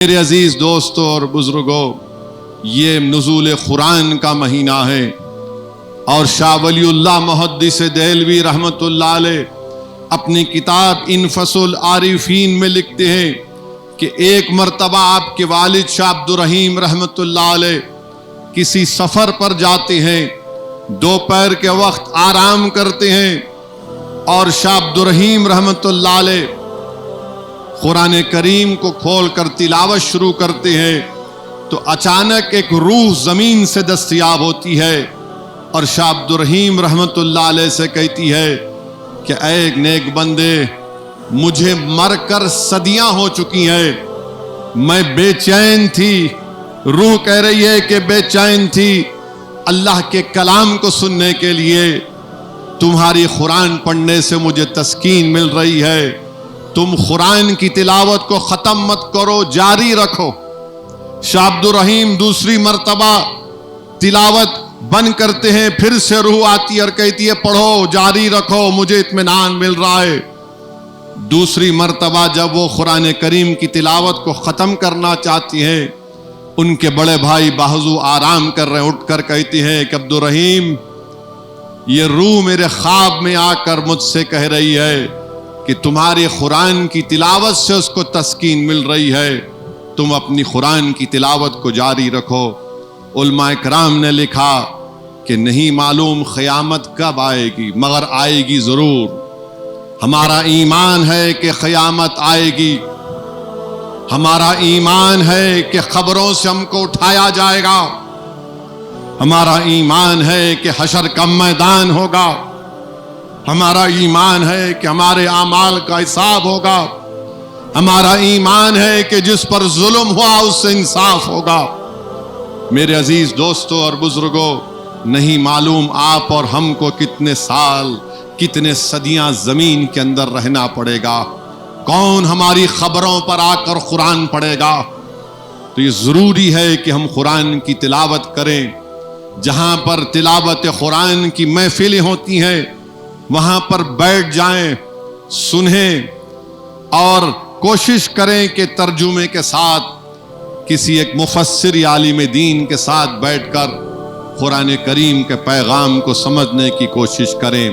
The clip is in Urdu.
میرے عزیز دوستوں اور بزرگوں، یہ نزول قرآن کا مہینہ ہے، اور شاہ ولی اللہ محدث دہلوی رحمت اللہ علیہ اپنی کتاب انفس العارفین میں لکھتے ہیں کہ ایک مرتبہ آپ کے والد شاہ عبد الرحیم رحمت اللہ علیہ کسی سفر پر جاتے ہیں، دوپہر کے وقت آرام کرتے ہیں، اور شاہ عبد الرحیم رحمت اللہ علیہ قرآن کریم کو کھول کر تلاوت شروع کرتے ہیں تو اچانک ایک روح زمین سے دستیاب ہوتی ہے اور شاہ عبد الرحیم رحمت اللہ علیہ سے کہتی ہے کہ اے نیک بندے، مجھے مر کر صدیاں ہو چکی ہیں، میں بے چین تھی، روح کہہ رہی ہے کہ بے چین تھی اللہ کے کلام کو سننے کے لیے، تمہاری قرآن پڑھنے سے مجھے تسکین مل رہی ہے، تم قرآن کی تلاوت کو ختم مت کرو، جاری رکھو۔ شاہ عبد الرحیم دوسری مرتبہ تلاوت بند کرتے ہیں، پھر سے روح آتی ہے اور کہتی ہے پڑھو، جاری رکھو، مجھے اطمینان مل رہا ہے۔ دوسری مرتبہ جب وہ قرآن کریم کی تلاوت کو ختم کرنا چاہتی ہیں، ان کے بڑے بھائی بازو آرام کر رہے ہیں، اٹھ کر کہتے ہیں کہ عبد الرحیم، یہ روح میرے خواب میں آ کر مجھ سے کہہ رہی ہے کہ تمہاری قرآن کی تلاوت سے اس کو تسکین مل رہی ہے، تم اپنی قرآن کی تلاوت کو جاری رکھو۔ علماء کرام نے لکھا کہ نہیں معلوم قیامت کب آئے گی، مگر آئے گی ضرور۔ ہمارا ایمان ہے کہ قیامت آئے گی، ہمارا ایمان ہے کہ قبروں سے ہم کو اٹھایا جائے گا، ہمارا ایمان ہے کہ حشر کا میدان ہوگا، ہمارا ایمان ہے کہ ہمارے اعمال کا حساب ہوگا، ہمارا ایمان ہے کہ جس پر ظلم ہوا اس سے انصاف ہوگا۔ میرے عزیز دوستوں اور بزرگوں، نہیں معلوم آپ اور ہم کو کتنے سال، کتنے صدیاں زمین کے اندر رہنا پڑے گا، کون ہماری خبروں پر آ کر قرآن پڑھے گا۔ تو یہ ضروری ہے کہ ہم قرآن کی تلاوت کریں، جہاں پر تلاوت قرآن کی محفلیں ہوتی ہیں وہاں پر بیٹھ جائیں، سنیں، اور کوشش کریں کہ ترجمے کے ساتھ کسی ایک مفسر یا عالم دین کے ساتھ بیٹھ کر قرآن کریم کے پیغام کو سمجھنے کی کوشش کریں۔